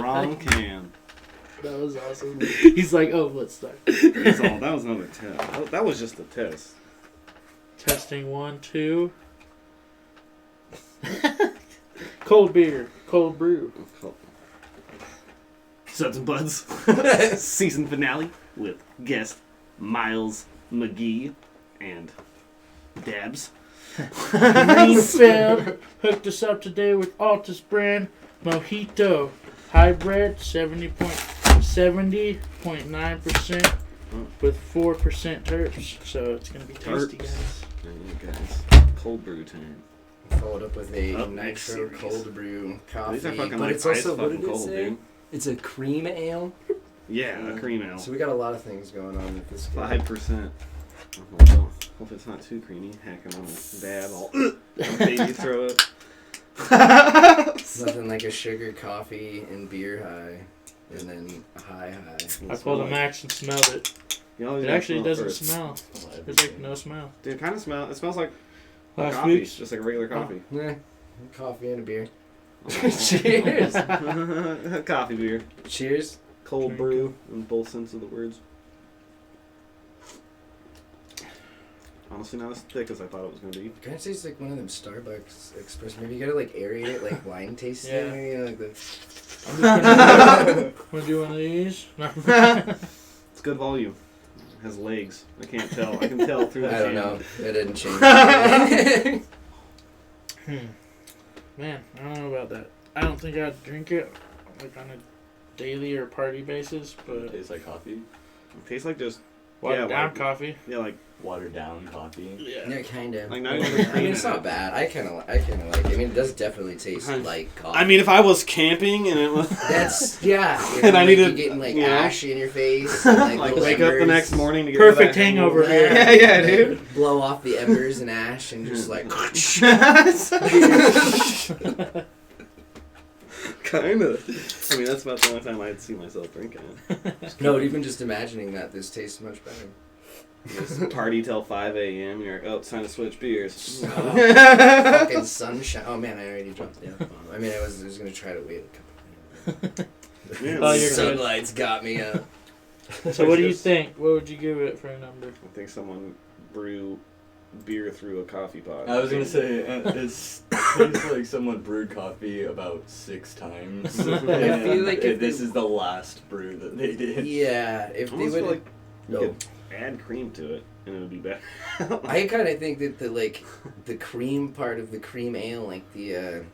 Wrong can. That was awesome. He's like, oh, let's start. That was another test. That was just a test. Testing 1, 2. Cold beer, cold brew. Suds and Buds season finale with guest Miles McGee and Dabs. Greenfield hooked us up today with Altus brand Mojito Hybrid 70.9% with 4% terps. So it's gonna be tasty, guys. Guys, cold brew time. Followed up with a Up nitro next series. cold brew coffee. These are fucking but like it's also, ice what did fucking it cold, say? dude. It's a cream ale. Yeah, a cream ale. So we got a lot of things going on with this. 5%. Well, hope it's not too creamy. Hacking on a dab, all baby throw it. Nothing like a sugar coffee and beer high, and then a high. I pulled a max and smelled it. It actually doesn't smell. There's like no smell. Dude, it kind of smells. It smells like Last coffee, week's. just like a regular coffee. Yeah, coffee and a beer. Cheers. Coffee beer. Cheers. Cold brew in both sense of the words. Honestly, not as thick as I thought it was gonna be. Kind of tastes like one of them Starbucks express. Maybe you gotta like aerate it like wine tasting. Yeah. You know, like the... I'm just gonna do one of these. It's good volume. It has legs. I can't tell. I can tell through the I don't can. know. It didn't change. Man, I don't know about that. I don't think I'd drink it like on a daily or party basis, but It tastes like coffee. It tastes like just watered down like- coffee. yeah, like Watered down coffee. Yeah, kind of. Like, not I even mean, cream it's in not it. bad. I kind of like it. I mean, it does definitely taste like coffee. I mean, if I was camping and it was That's yeah. And I like, needed, you getting like you know, ash in your face, and, like, like little wake up the embers, next morning to get Perfect rid of that hangover hangover. beer. Yeah, dude. blow off the embers and ash, and just like. Kind of. I mean, that's about the only time I'd see myself drinking it. No, even just imagining that, this tastes much better. Just party till 5 a.m. You're like, oh, it's time to switch beers. Fucking sunshine. Oh man, I already dropped the F-bomb. I mean, I was gonna try to wait a couple Yeah, Oh, minutes. you're good. Sunlight's got me up. So what do you think? What would you give it for a number? I think someone brew beer through a coffee pot. I was gonna say it tastes like someone brewed coffee about 6 times. I feel like if this they- is the last brew that they did. Yeah, if I they almost feel would. like you No. could add cream to it and it would be better. I kind of think that the cream part of the cream ale, like a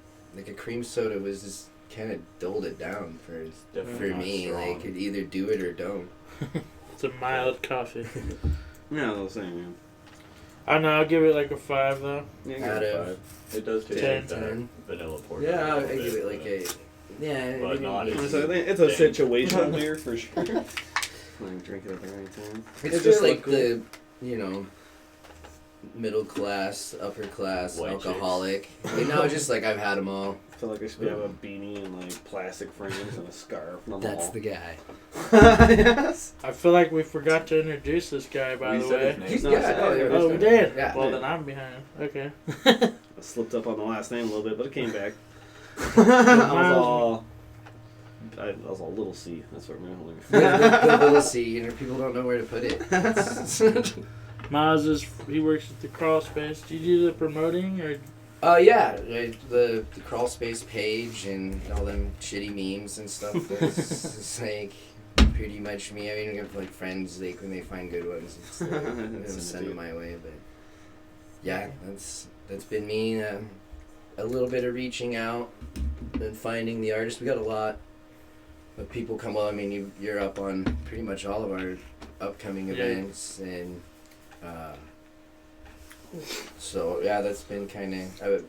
cream soda, was just kind of dulled it down for Definitely not me. strong. Like, it either do it or don't. It's a mild coffee. Yeah, I was saying, man. I don't know, I'll give it like a 5 though. Yeah, Out give it a of- 5. It does taste 10. like that vanilla porter. Yeah, a I little give bit, it like but- a. Yeah, But maybe not maybe- as- So I think it's a Dang. situational beer for sure. Like, drink it at the right time. It's just like the, middle class, upper class, White alcoholic. Just like I've had them all. I feel like I should have a beanie and like plastic frames and a scarf and a That's wall. the guy. Yes. I feel like we forgot to introduce this guy, by We the said his way. name. He's, No, yeah, so- yeah, Oh, we did? Yeah. Well, then I'm behind. Okay. I slipped up on the last name a little bit, but it came back. I was all little C. That's what we're going the little C, people don't know where to put it. Miles he works at the crawl space. Do you do the promoting or? Yeah, the crawl space page and all them shitty memes and stuff. It's like pretty much me. I mean, I have like friends like when they find good ones, they'll send them my way. But yeah, that's been me. A little bit of reaching out and finding the artists. We got a lot of people come. Well, I mean, you're up on pretty much all of our upcoming events and. So yeah, that's been kind of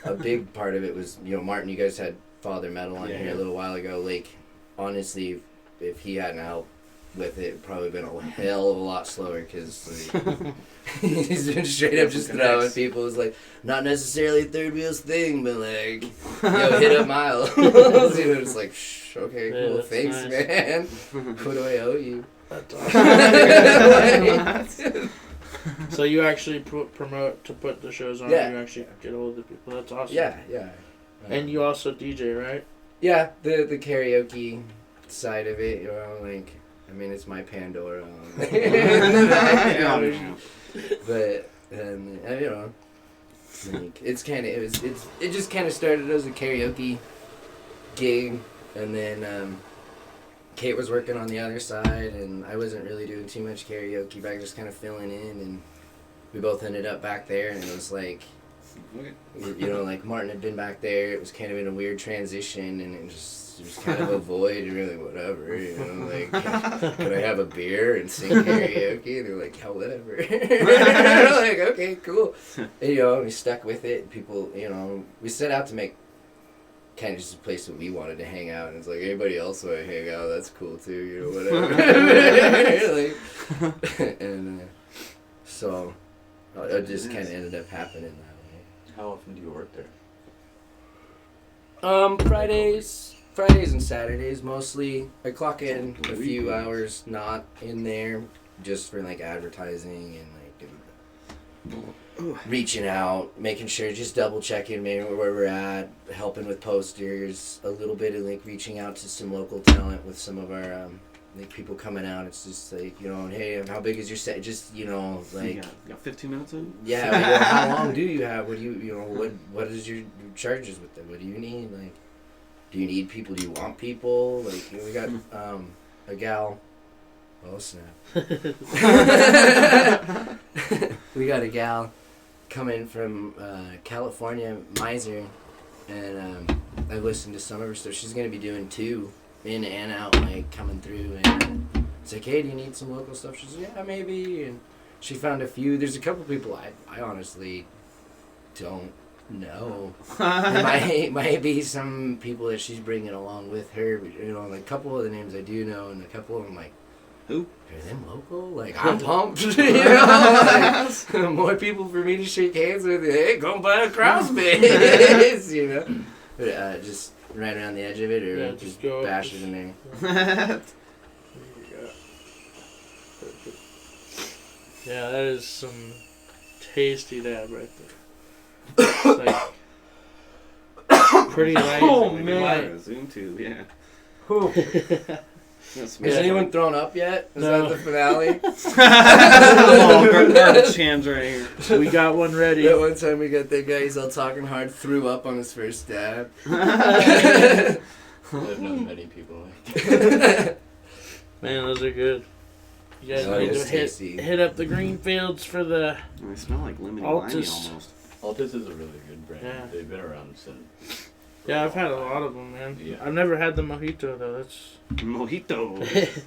a big part of it was Martin. You guys had Father Metal on here a little while ago. Like honestly, if he hadn't helped with it, it'd probably been a hell of a lot slower because like, he's been straight up just throwing people. It's like not necessarily Third Wheel's thing, but like hit up Miles. It's like okay, Yeah, cool, that's thanks, nice. man. What do I owe you? That's awesome. So you actually promote to put the shows on. Yeah. You actually get hold of the people. That's awesome. Yeah. And you also DJ, right? Yeah, the karaoke side of it, you know, like, I mean, it's my Pandora. But, and, you know, like, it just kind of started as a karaoke gig, and then, Kate was working on the other side, and I wasn't really doing too much karaoke, but I was just kind of filling in, and we both ended up back there, and it was like, Okay. you know, like Martin had been back there. It was kind of in a weird transition, and it was kind of a void, and really whatever, you know, like, could I have a beer and sing karaoke? And they're like, yeah, whatever. Like, okay, cool. And, you know, we stuck with it. People, you know, we set out to make kind of just a place that we wanted to hang out, and it's like, anybody else want to hang out, that's cool too, you know, whatever. Like, and so it just kind of ended up happening that way. How often do you work there? Fridays and Saturdays mostly. I clock in a few hours not in there just for like advertising and like reaching out, making sure, just double checking maybe where we're at, helping with posters, a little bit of like reaching out to some local talent with some of our like people coming out. It's just like, you know, hey, how big is your set? Just, you know, like, you got 15 minutes in? yeah, like, well, how long do you have? What do you know, what is your charges with them? What do you need? Like, do you need people? Do you want people? Like, you know, we got a gal. Oh snap! We got a gal coming from California, Miser, and I've listened to some of her stuff. She's gonna be doing 2 in and out, like coming through, and it's like, hey, do you need some local stuff? She's like, yeah, maybe, and she found a few. There's a couple people I honestly don't know. There might be some people that she's bringing along with her, but, you know, like a couple of the names I do know, and a couple of them like, who? Are them local? Like, I'm pumped. You know, like, more people for me to shake hands with. Hey, go buy a crossface. You know, but, just right around the edge of it, or Yeah, just go bash it in there. Yeah, that is some tasty dab right there. It's like pretty light. Oh, like man. light. Zoom tube, yeah. Has anyone thrown up yet? Is No. that the finale? Garbage cans right here. We got one ready. That one time we got that guy, he's all talking hard, threw up on his first dab. I've known many people like that. Man, those are good. You guys Oh, need it's to tasty. hit up the green fields for the. They smell like lemony Altus. limey almost. Altus is a really good brand. Yeah. They've been around since. Yeah, I've had a lot of them, man. Yeah. I've never had the mojito though. That's Mojito.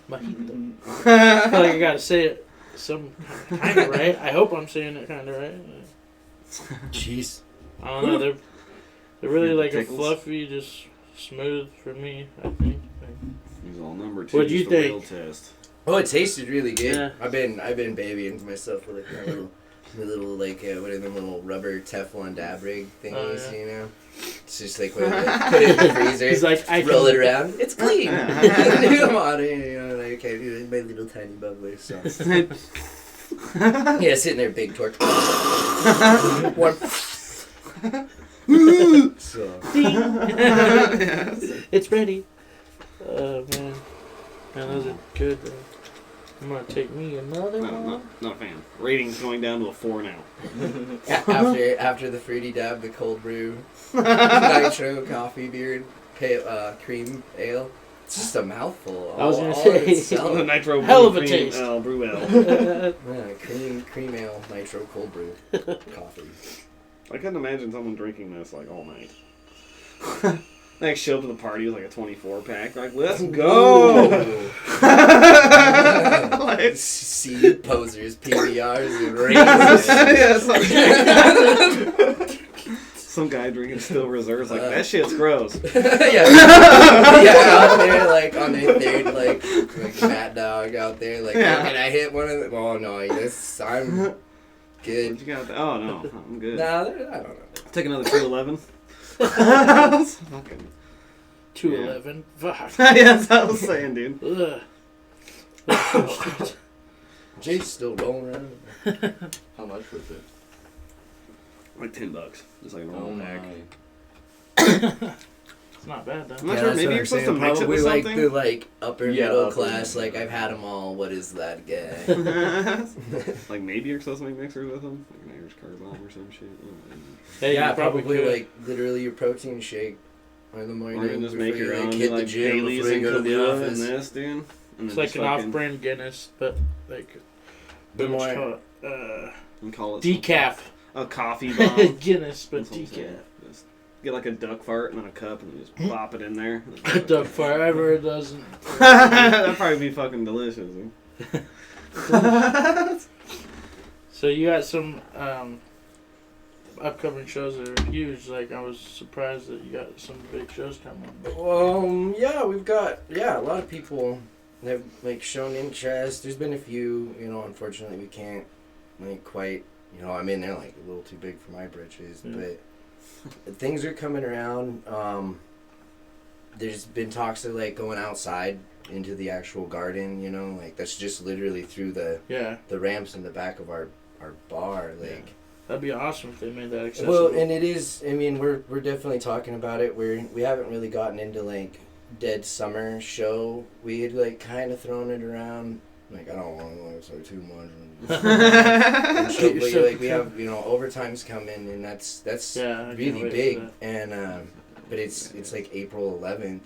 mojito. I feel like I gotta say it some kind of right. I hope I'm saying it kind of right. Jeez. I don't know. They're really like a Tickles. fluffy, just smooth for me. I think. He's all number 2. What'd you just the think? real test. Oh, it tasted really good. Yeah. I've been babying myself with like my little like what are them little rubber Teflon dab rig thingies, Oh, yeah. you know? It's just like put it in the freezer. He's like, I roll can- it around. It's clean. Come on, you know, like okay, my little tiny bubbler. So yeah, sitting there, big torch. Warm. So It's ready. Oh man, those are good. I'm gonna take me another one. Not a fan. Rating's going down to a 4 now. after the fruity dab, the cold brew, nitro coffee beer, cream ale. It's just a mouthful. I was gonna all say, in itself. The nitro Hell of a cream, taste. Brew ale. Yeah, cream ale, nitro cold brew, coffee. I couldn't imagine someone drinking this like all night. Like show up to the party with like a 24-pack, like let's go. Like, See you posers, PBRs, and rings. some guy drinking still reserves like that shit's gross. yeah, out there like on their third like Mad Dog out there like, Yeah. Can I hit one of them? Oh no, yes, I'm good. What you got? Oh no, I'm good. Nah, I don't know. Take another 211. Fucking. 211. Fuck. Yeah, that's what I was saying, dude. Ugh. Jay's still rolling around. How much was it? Like $10, just like a normal pack. My. It's not bad though. I'm not sure. that's Maybe what you're I'm supposed saying. to mix it Probably with like something. the like upper Yeah, middle upper class. middle. Like I've had them all. What is that guy? Like maybe you're supposed to make mixers with them, like an Irish car bomb or some shit. Hey, Yeah, you probably could. like literally your protein shake in the morning. Or you can just make before your you, own, like, hit like the gym Bailey's before you and go to the Kahlua and office. this, dude. And It's then like just an fucking- off-brand Guinness, but like But what more- you call it? and call it Decaf. a coffee bomb. Guinness, but That's what I'm saying. decaf. Just get like a duck fart and then a cup and then just pop it in there. Duck forever it doesn't. That'd probably be fucking delicious. Huh? So you got some upcoming shows that are huge. Like I was surprised that you got some big shows coming up. Yeah, we've got a lot of people have like shown interest. There's been a few, unfortunately we can't like quite, I mean they're like a little too big for my britches, Yeah. but things are coming around. There's been talks of like going outside into the actual garden, like that's just literally through the ramps in the back of our bar, like. Yeah. That'd be awesome if they made that accessible. Well, and it is. I mean, we're definitely talking about it. We haven't really gotten into like Dead Summer show. We had like kind of thrown it around. Like I don't want to like say too much. And show, but like we have overtime's coming, and that's Yeah, I can't really wait for big. that. And but it's like April 11th,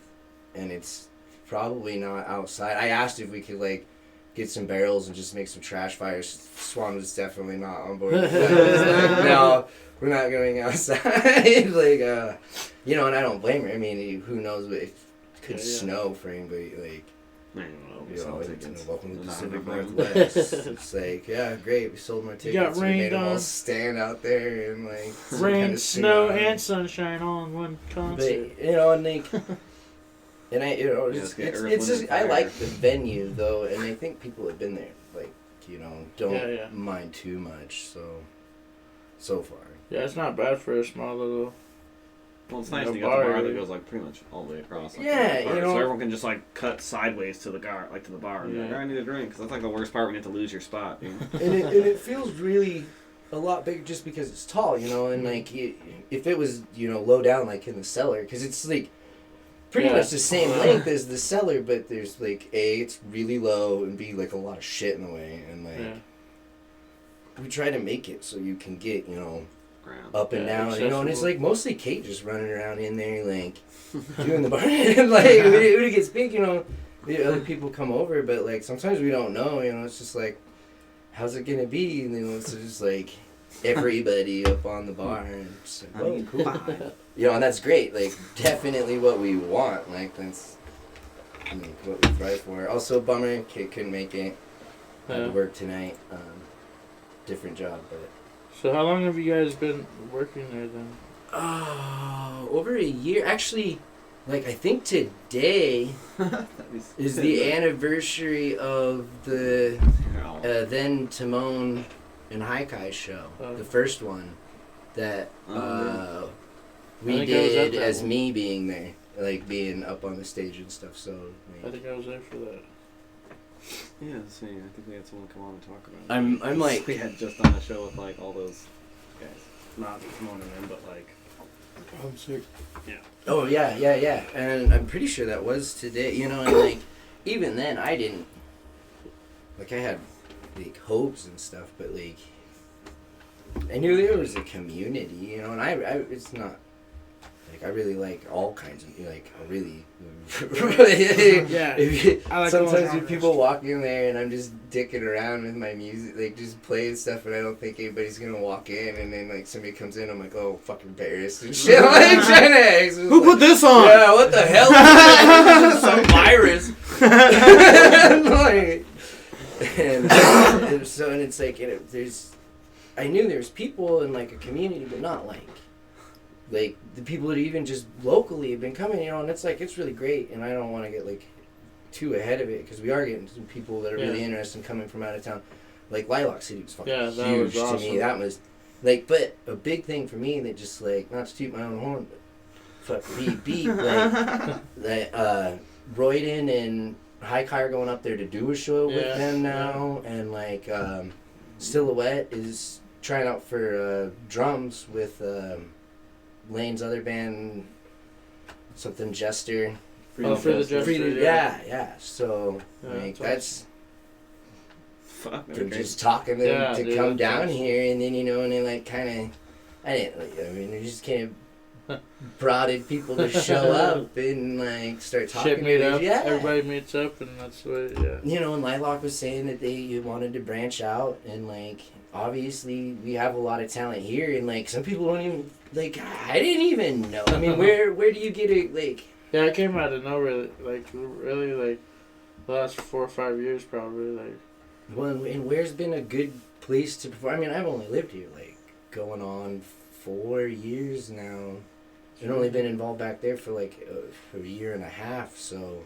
and it's probably not outside. I asked if we could like get some barrels and just make some trash fires. Swan was definitely not on board with that. He was like, no, we're not going outside. Like, and I don't blame her. I mean, who knows what it could snow for anybody. Like, welcome to the Pacific Northwest. It's like, yeah, great. We sold more tickets. got We rained made them all on. stand out there and like some Rain, kind of snow, tsunami. and sunshine all in one concert. But and like, and I, Just get it's Earth, just Wind, and I Fire. like the venue though, and I think people have been there. Like, don't Yeah. mind too much. So far. Yeah, it's not bad for a small little. Well, it's nice No to get the bar, bar that really. goes like pretty much all the way across. Like, Yeah, the bar, you know- so everyone can just like cut sideways to the bar, like to the bar. And be like, Yeah. I need a drink, because that's like the worst part when you have to lose your spot. And it feels really a lot bigger just because it's tall, and like if it was low down like in the cellar, because it's like pretty much the same length as the cellar, but there's like A, it's really low, and B, like a lot of shit in the way, and like we try to make it so you can get up and down, and it's accessible. like mostly Kate just running around in there like doing the bar, and like when it gets big, the other people come over, but like sometimes we don't know, it's just like, how's it gonna be? And it's just like everybody up on the bar, and it's like, oh, cool. And that's great. Like definitely what we want. Like that's like what we thrive for. Also, bummer Kate couldn't make it. Had to work tonight. Different job, but. So how long have you guys been working there then? Over a year. Actually, like I think today is the anniversary of the then Timon and Haikai show. The first one that we I think I was at did that as one. me being there, like being up on the stage and stuff. So I think I was there for that. Yeah, see, I think we had someone come on and talk about it. I'm like we had just done a show with like all those guys, not Timon and them, but like. I'm sick. oh yeah, and I'm pretty sure that was today. And like even then I didn't like I had like hopes and stuff, but like I knew there was a community, and I it's not like I really like all kinds of like I really Yeah. I like sometimes all when genres. people walk in there and I'm just dicking around with my music, like just playing stuff, and I don't think anybody's gonna walk in, and then like somebody comes in, I'm like, oh, fucking embarrassed and shit. Like trying to ask, Who put this on? Yeah, what the hell? This is some virus. Like, and so and it's like there's I knew there was people in like a community, but not like the people that even just locally have been coming, and it's like it's really great, and I don't want to get like too ahead of it because we are getting some people that are really interested in coming from out of town. Like Lilac City was fucking Yeah, that huge was to me. awesome. That was like, but a big thing for me that just like not to toot my own horn, but fuck beat like Royden and Haikai are going up there to do a show with them now, and like Silhouette is trying out for drums with Lane's other band, something Jester. Oh, for the Jester. Yeah. So like that's. Fuck. They're Okay. just talking to dude, come down that's- here, and then and they like kind of, they just kind of prodded people to show up and like start talking. Shit meet up. Yeah. Everybody meets up, and that's what. Yeah. And Lilac was saying that they wanted to branch out, and like obviously we have a lot of talent here, and like some people don't even like. I didn't even know. I mean, where do you get it? Like. Yeah, I came out of nowhere. Like really, like the last 4 or 5 years, probably. Like. Well, and where's been a good place to perform? I mean, I've only lived here like going on 4 years now. I've only been involved back there for like for a year and a half. So,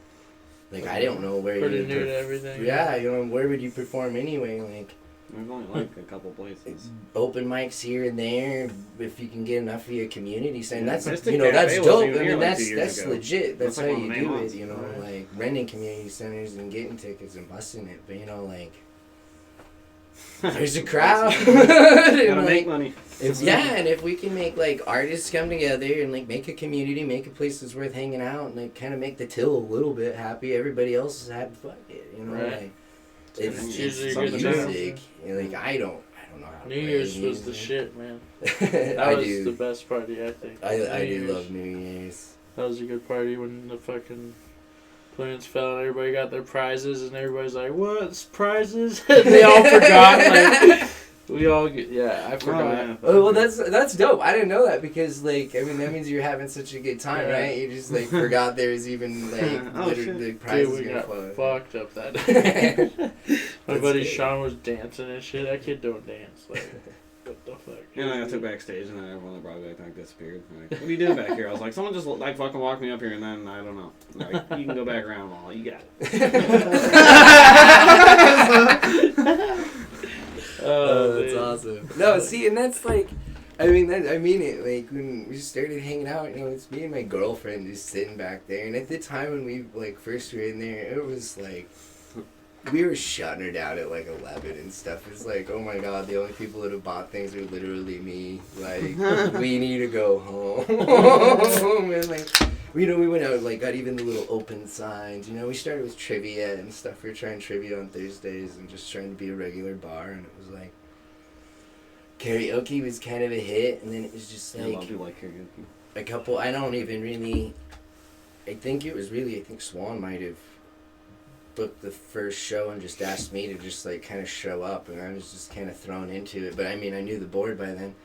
like, I don't know where Pretty you. new to everything. Yeah, where would you perform anyway? Like. There's only like a couple places. Open mics here and there, if you can get enough of your community saying Yeah, that's Mystic that's Cafe dope. wasn't even I here, mean like, 2 years that's ago. legit. That's That's how like one you of the do main it. ones. Right. Like renting community centers and getting tickets and busting it. But like there's a crowd. Gotta And, make like, money. and if we can make like artists come together and like make a community, make a place that's worth hanging out, and like kind of make the till a little bit happy, everybody else is happy. Fuck it, Right. like it's usually a good music. Like I don't know how to New play Year's was music. the shit, man. I That was do. the best party, I think. I New do Year's. love New Year's. That was a good party when the fucking planes fell and everybody got their prizes and everybody's like, "What? It's prizes?" And they all forgot. Like, we all get, I forgot. yeah. Oh well, that's dope. I didn't know that because like I mean that means you're having such a good time, Yeah. right? You just like forgot there was even like Oh, literally shit. prizes Dude, we gonna got flow. fucked up that day. My That's buddy good. Sean was dancing and shit. That kid don't dance. Like, what the fuck? And I took backstage, and then everyone that brought me back disappeared. Like, what are you doing back here? I was like, someone just like fucking walked me up here, and then I don't know. Like, you can go back around, Wall. You got it. Oh, that's man. awesome. No, see, and that's like, I mean it. Like when we started hanging out, it's me and my girlfriend just sitting back there. And at the time when we like first were in there, it was like we were shutting her down at like 11 and stuff. It's like, oh my god, the only people that have bought things are literally me. Like we need to go home. And like. We went out, like, got even the little open signs. We started with trivia and stuff. We were trying trivia on Thursdays and just trying to be a regular bar. And it was like, karaoke was kind of a hit. And then it was just Yeah, a lot of like people like karaoke. a couple, I don't even really, I think Swan might have booked the first show and just asked me to just, like, kind of show up. And I was just kind of thrown into it. But, I mean, I knew the board by then.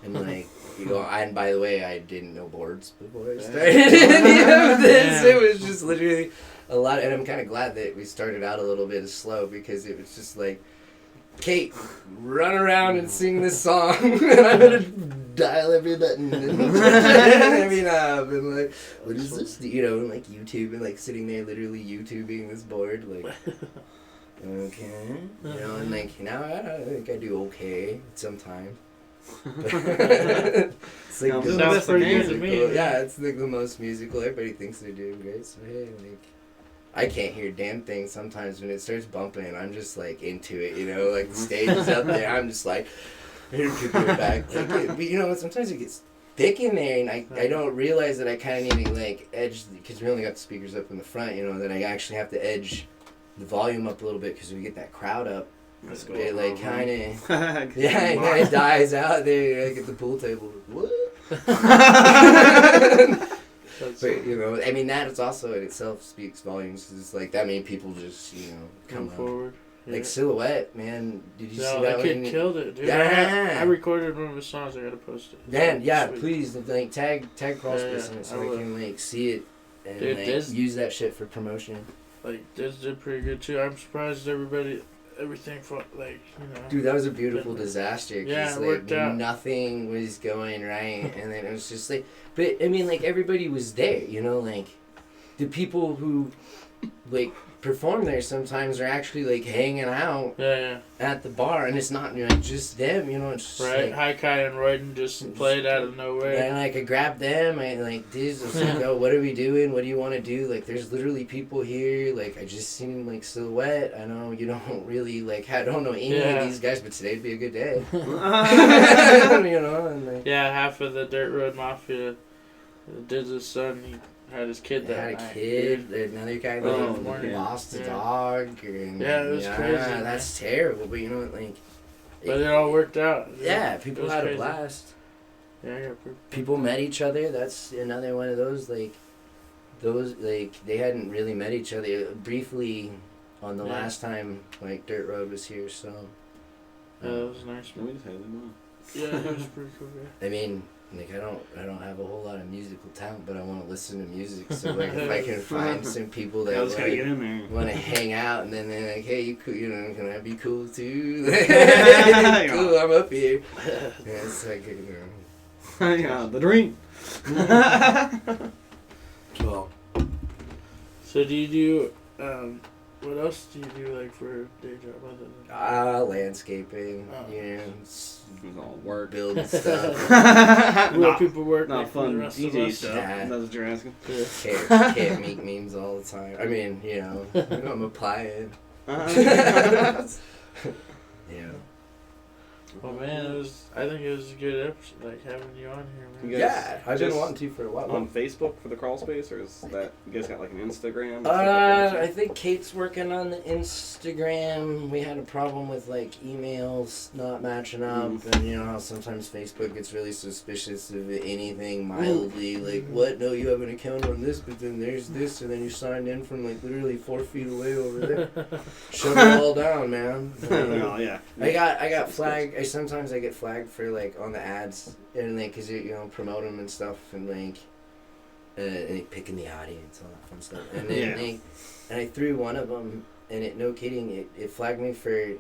And like, and by the way, I didn't know boards before I started any of this. Yeah. It was just literally a lot, and I'm kind of glad that we started out a little bit slow because it was just like, Kate, run around and sing this song, and I'm gonna dial every button and every knob, and like, what is this? And like YouTube, and like sitting there literally YouTubing this board, like. Okay, and like now I think I do okay sometimes. It's like Sounds the sounds most pretty good to musical. me. Yeah, it's like the most musical. Everybody thinks they're doing great. So hey, like, I can't hear a damn thing sometimes when it starts bumping. I'm just like into it, like the stage is up there. I'm just like, kick it back. Like, but sometimes it gets thick in there, and I don't realize that I kind of need to like edge because we only got the speakers up in the front. That I actually have to edge the volume up a little bit because we get that crowd up. Let's go. It like kind of of. it kind of dies out there like at the pool table. What? That's But I mean that is also in itself speaks volumes. 'Cause it's like that many people just come come up. forward. Like Silhouette, man. Did you see No, that that kid one? killed it, dude. Yeah. I recorded one of his songs. I gotta post it. Man, yeah, Sweet. please like tag Crawl Yeah, Space in it so I I will. can like see it and Dude, like this- use that shit for promotion. Like this did pretty good too. I'm surprised everything for Dude, that was a beautiful disaster. 'Cause, Yeah, it like, worked out. nothing was going right, and then it was just like, but I mean, like everybody was there, like the people who like perform there sometimes are actually like hanging out Yeah. at the bar, and it's not like just them, it's just, Right. like, Haikai and Royden just played out of nowhere. and like I grabbed them, I like this, I was like, oh, what are we doing? What do you want to do? Like, there's literally people here. Like, I just seen like Silhouette. I know you don't really like, I don't know any of these guys, but today'd be a good day. And like, Yeah, half of the Dirt Road Mafia, Diz's son, had his kid They that had a night, kid. dude. Another guy Oh, that yeah. lost a Yeah. dog. And, Yeah, it was crazy, man. That's terrible. But you know what? Like, But it all worked out. yeah, It people was had crazy. a blast. Yeah, I got pretty- People met each other. That's another one of those they hadn't really met each other briefly on the Yeah. last time Dirt Road was here. So Yeah, that was nice, We man. just had them on. Yeah, it was pretty cool, yeah. I mean, I don't have a whole lot of musical talent, but I want to listen to music. So if I can find some people I that was gotta get in there. want to hang out, and then they're like, hey, you cool? Can I be cool too? Cool, I'm up here. Yeah, it's like Yeah, the dream. well. So do you do, what else do you do, like, for a day job other than... Landscaping, Oh. s- It was all work. building stuff. Real not, people work not like, for the fun rest of DJ us. stuff. Yeah. That's what you're asking. Yeah. Can't make memes all the time. I mean, I'm applying. Yeah. Well, man, I think it was a good episode, like, having you on here, man. You guys Yeah, I've been just wanting to for a while. on Facebook for the crawl space, or is that you guys got like an Instagram? I think Kate's working on the Instagram. We had a problem with emails not matching up, and you know how sometimes Facebook gets really suspicious of anything mildly what? No, you have an account on this, but then there's this, and then you signed in from literally 4 feet away over there. Shut it all down, man. Well, yeah. I got flagged. Sometimes I get flagged for on the ads and because promote them and stuff and and picking the audience, all that fun stuff. And then and I threw one of them, and no kidding, it flagged me for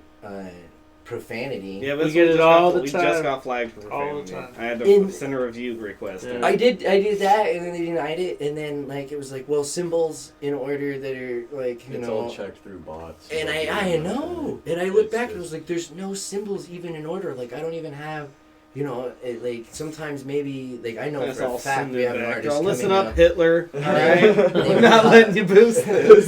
profanity. Yeah, but We get it all the we time. just got flagged for All the profanity. time. I had to send a review request. Yeah. I did that, and then they denied it, and then it was well, symbols in order that are It's all checked through bots. And I know, and I look back and I was like, there's no symbols even in order. I don't even have, sometimes maybe I know That's for a all fact we have an artist Girl, listen coming up, Hitler. All right, We're we're not letting you boost this.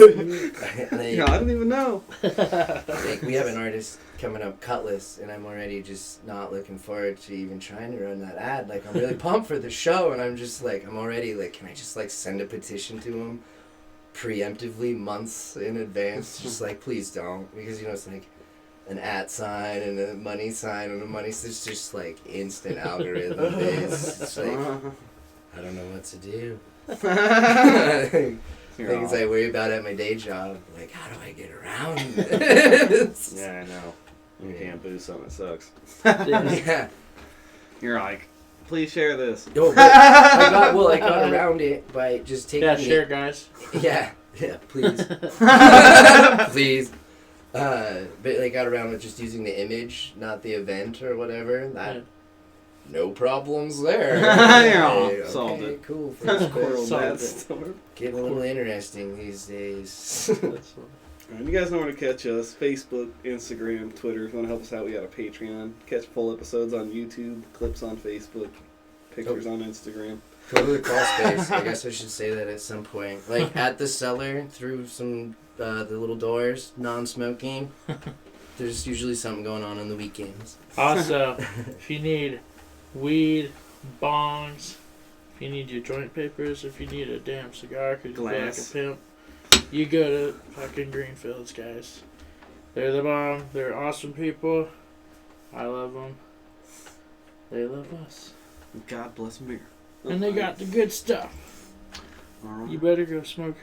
Like, I didn't even know. we have an artist coming up, Cutlass, and I'm already just not looking forward to even trying to run that ad. I'm really pumped for the show, and I'm just I'm already can I just send a petition to him preemptively months in advance? Just please don't, because it's an @ sign and a money sign and a money. It's just instant algorithm based. It's I don't know what to do. Things I worry about at my day job, how do I get around this? Yeah, I know. You can't boost something that sucks. Yeah. You're like, please share this. Oh, but I got around it by just taking Yeah, share, guys. Yeah, please. Please. But I got around with just using the image, not the event or whatever. That no problems there. You're all solved Okay, it. cool. First Coral Solved bad it. storm. Getting a little interesting these days. That's what- Alright, you guys know where to catch us. Facebook, Instagram, Twitter. If you want to help us out, we got a Patreon. Catch full episodes on YouTube, clips on Facebook, pictures on Instagram. Go to the crawl space. I guess I should say that at some point. At the cellar, through some the little doors, non-smoking. There's usually something going on the weekends. Also, if you need weed, bongs, if you need your joint papers, if you need a damn cigar because you feel like a Glass. pimp, you go to fucking Greenfields, guys. They're the bomb. They're awesome people. I love them. They love us. God bless America. And they got the good stuff. Alright. You better go smoke.